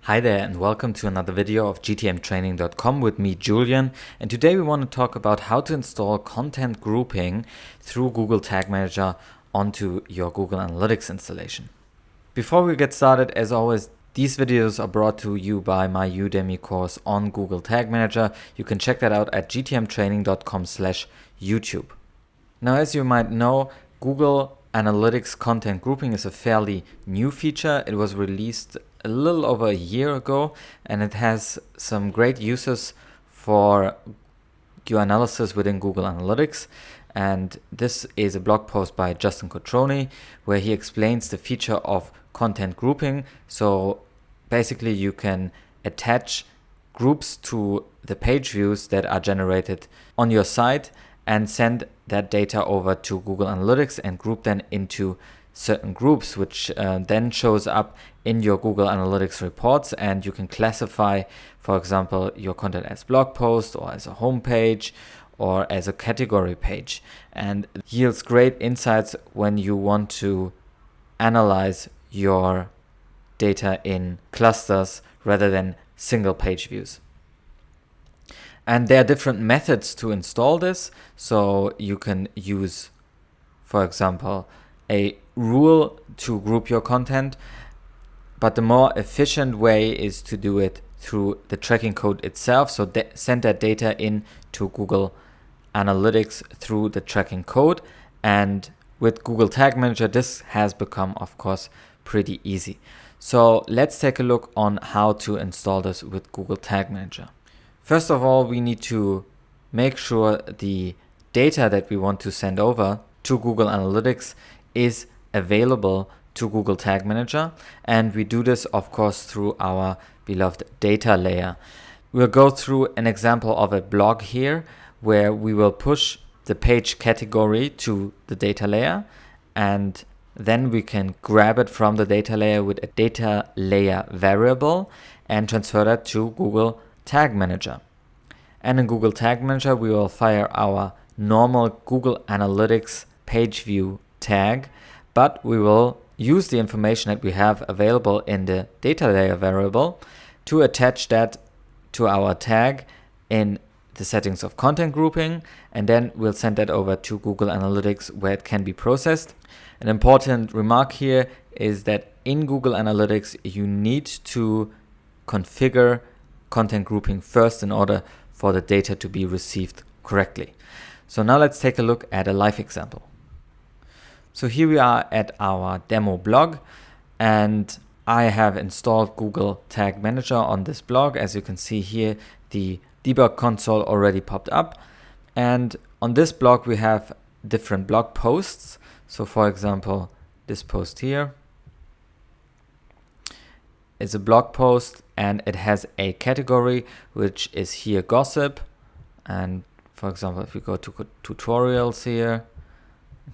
Hi there and welcome to another video of gtmtraining.com with me, Julian. And today we want to talk about how to install content grouping through Google Tag Manager onto your Google Analytics installation. Before we get started, as always, these videos are brought to you by my Udemy course on Google Tag Manager. You can check that out at gtmtraining.com/YouTube. Now, as you might know, Google Analytics content grouping is a fairly new feature. It was released a little over a year ago, and it has some great uses for your analysis within Google Analytics. And this is a blog post by Justin Cotroni where he explains the feature of content grouping. So basically you can attach groups to the page views that are generated on your site and send that data over to Google Analytics and group them into certain groups, which then shows up in your Google Analytics reports, and you can classify, for example, your content as blog post or as a home page or as a category page, and it yields great insights when you want to analyze your data in clusters rather than single page views. And there are different methods to install this. So you can use, for example, a rule to group your content, but the more efficient way is to do it through the tracking code itself. So send that data in to Google Analytics through the tracking code. And with Google Tag Manager, this has become, of course, pretty easy. So let's take a look on how to install this with Google Tag Manager. First of all, we need to make sure the data that we want to send over to Google Analytics is available to Google Tag Manager. And we do this, of course, through our beloved data layer. We'll go through an example of a blog here where we will push the page category to the data layer, and then we can grab it from the data layer with a DataLayer Variable and transfer that to Google Tag Manager. And in Google Tag Manager, we will fire our normal Google Analytics page view tag, but we will use the information that we have available in the DataLayer variable to attach that to our tag in the settings of content grouping, and then we'll send that over to Google Analytics where it can be processed. An important remark here is that in Google Analytics, you need to configure content grouping first in order for the data to be received correctly. So now let's take a look at a live example. So here we are at our demo blog, and I have installed Google Tag Manager on this blog. As you can see here, the debug console already popped up. And on this blog, we have different blog posts. So for example, this post here is a blog post, and it has a category, which is here gossip. And for example, if we go to tutorials here,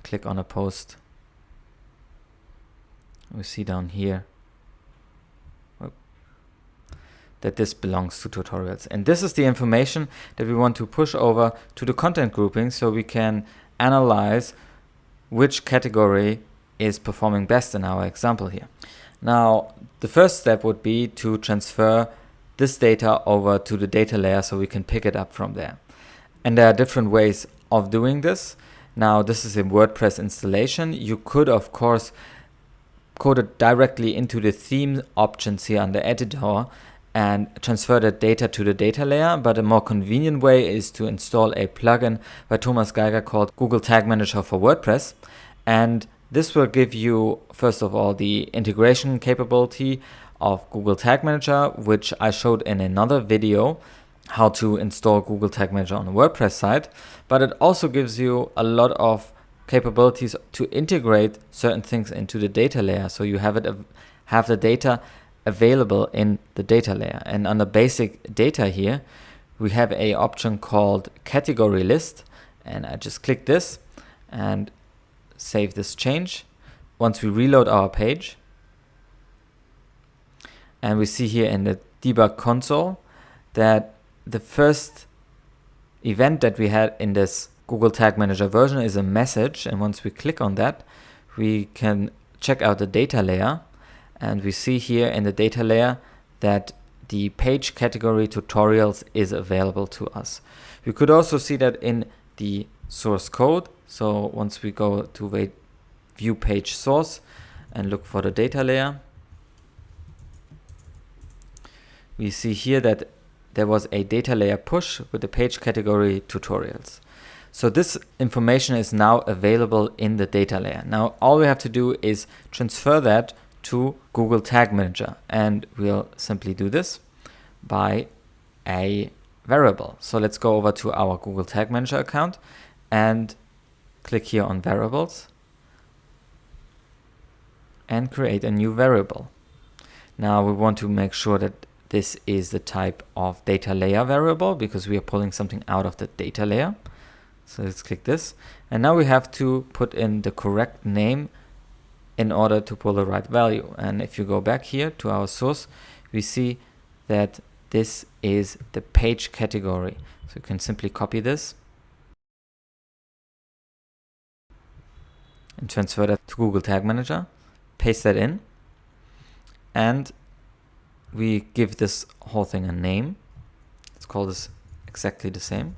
click on a post, we see down here that this belongs to tutorials. And this is the information that we want to push over to the content grouping so we can analyze which category is performing best in our example here. Now, the first step would be to transfer this data over to the data layer so we can pick it up from there. And there are different ways of doing this. Now, this is a WordPress installation. You could, of course, code it directly into the theme options here on the editor and transfer the data to the data layer. But a more convenient way is to install a plugin by Thomas Geiger called Google Tag Manager for WordPress. And this will give you, first of all, the integration capability of Google Tag Manager, which I showed in another video, how to install Google Tag Manager on a WordPress site. But it also gives you a lot of capabilities to integrate certain things into the data layer. So you have the data available in the data layer. And under basic data here, we have a option called category list. And I just click this and save this change. Once we reload our page, and we see here in the debug console that the first event that we had in this Google Tag Manager version is a message. And once we click on that, we can check out the data layer, and we see here in the data layer that the page category tutorials is available to us. We could also see that in the source code. So once we go to view page source and look for the data layer, we see here that there was a data layer push with the page category tutorials. So this information is now available in the data layer. Now all we have to do is transfer that to Google Tag Manager, and we'll simply do this by a variable. So let's go over to our Google Tag Manager account and click here on variables and create a new variable. Now we want to make sure that this is the type of data layer variable because we are pulling something out of the data layer. So let's click this. And now we have to put in the correct name in order to pull the right value. And if you go back here to our source, we see that this is the page category. So you can simply copy this and transfer that to Google Tag Manager, paste that in, and we give this whole thing a name. Let's call this exactly the same.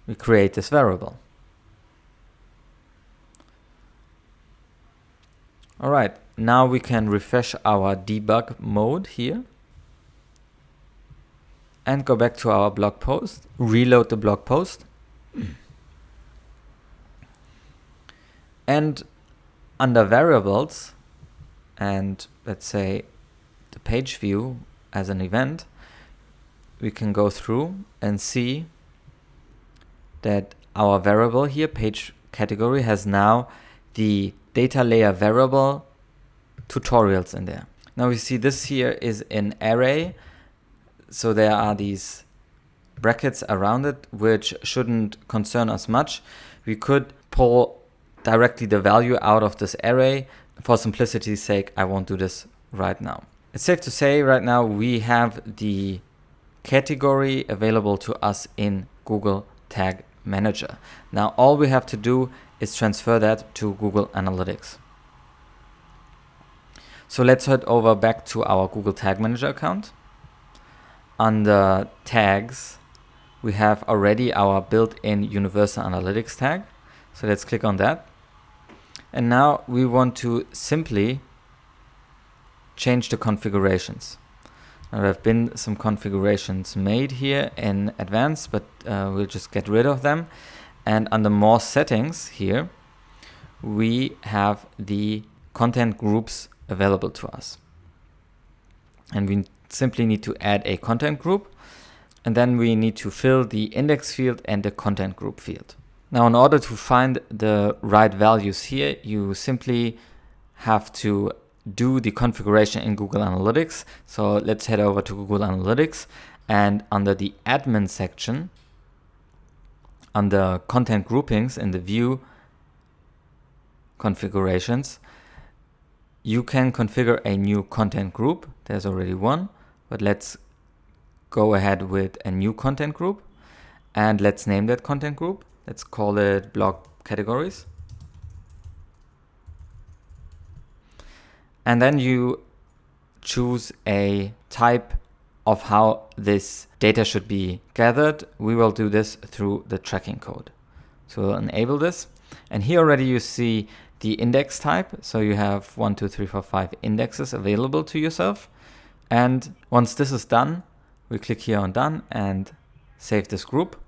We create this variable. All right, now we can refresh our debug mode here and go back to our blog post, reload the blog post. And under variables, and let's say the page view as an event, we can go through and see that our variable here, page category, has now the data layer variable tutorials in there. Now we see this here is an array, so there are these brackets around it which shouldn't concern us much. We could pull directly the value out of this array. For simplicity's sake, I won't do this right now. It's safe to say right now we have the category available to us in Google Tag Manager. Now all we have to do is transfer that to Google Analytics. So let's head over back to our Google Tag Manager account. Under tags, we have already our built-in Universal Analytics tag. So let's click on that. And now we want to simply change the configurations. Now there have been some configurations made here in advance, but we'll just get rid of them. And under more settings here, we have the content groups available to us. And we simply need to add a content group. And then we need to fill the index field and the content group field. Now, in order to find the right values here, you simply have to do the configuration in Google Analytics. So let's head over to Google Analytics, and under the admin section, under content groupings in the view configurations, you can configure a new content group. There's already one, but let's go ahead with a new content group, and let's name that content group. Let's call it blog categories. And then you choose a type of how this data should be gathered. We will do this through the tracking code. So we'll enable this. And here already you see the index type. So you have 1, 2, 3, 4, 5 indexes available to yourself. And once this is done, we click here on done and save this group.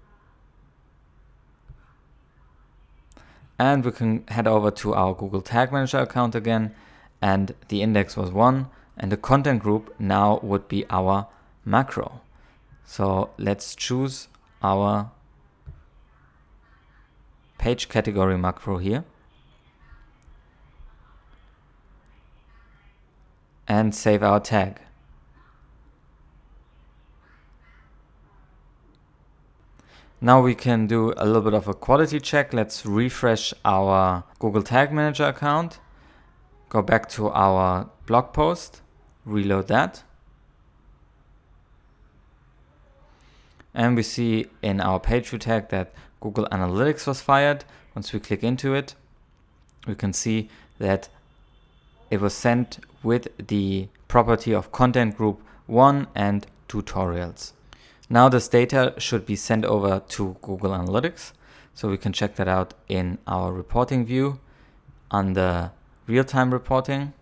And we can head over to our Google Tag Manager account again, and the index was 1, and the content group now would be our macro. So let's choose our page category macro here and save our tag. Now we can do a little bit of a quality check. Let's refresh our Google Tag Manager account, go back to our blog post, reload that. And we see in our page view tag that Google Analytics was fired. Once we click into it, we can see that it was sent with the property of content group 1 and tutorials. Now this data should be sent over to Google Analytics. So we can check that out in our reporting view under real-time reporting.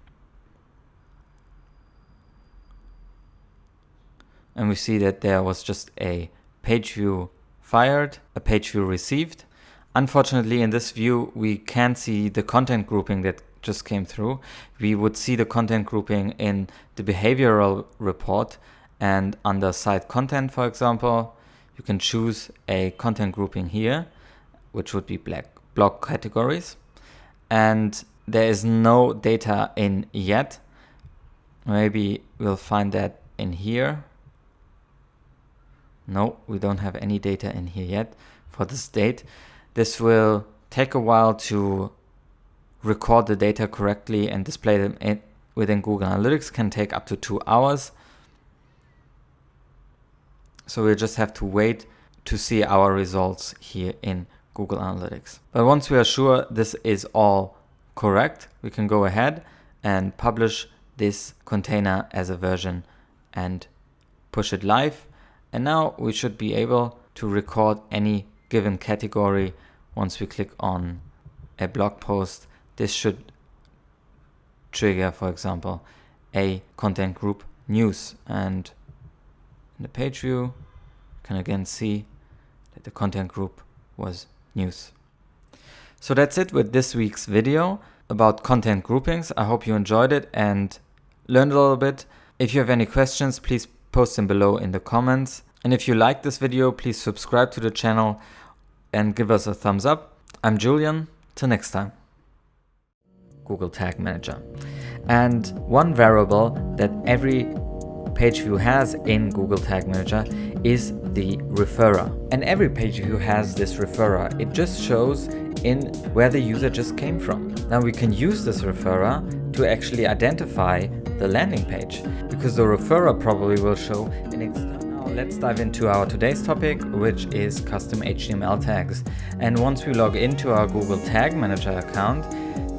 And we see that there was just a page view fired, a page view received. Unfortunately, in this view, we can't see the content grouping that just came through. We would see the content grouping in the behavioral report, and under site content, for example, you can choose a content grouping here, which would be blog categories. And there is no data in yet. Maybe we'll find that in here. No, we don't have any data in here yet for this date. This will take a while to record the data correctly and display them within Google Analytics. Can take up to 2 hours. So we'll just have to wait to see our results here in Google Analytics. But once we are sure this is all correct, we can go ahead and publish this container as a version and push it live. And now we should be able to record any given category. Once we click on a blog post, this should trigger, for example, a content group news. And in the page view, you can again see that the content group was news. So that's it with this week's video about content groupings. I hope you enjoyed it and learned a little bit. If you have any questions, please post them below in the comments. And if you like this video, please subscribe to the channel and give us a thumbs up. I'm Julian. Till next time. Google Tag Manager. And one variable that every page view has in Google Tag Manager is the referrer. And every page view has this referrer. It just shows in where the user just came from. Now we can use this referrer to actually identify the landing page, because the referrer probably will show an external. Now let's dive into our today's topic, which is custom HTML tags. And once we log into our Google Tag Manager account,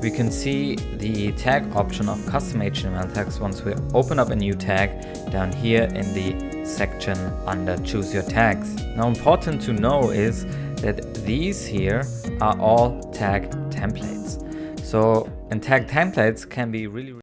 we can see the tag option of custom HTML tags once we open up a new tag down here in the section under choose your tags. Now important to know is that these here are all tag templates. So, and tag templates can be really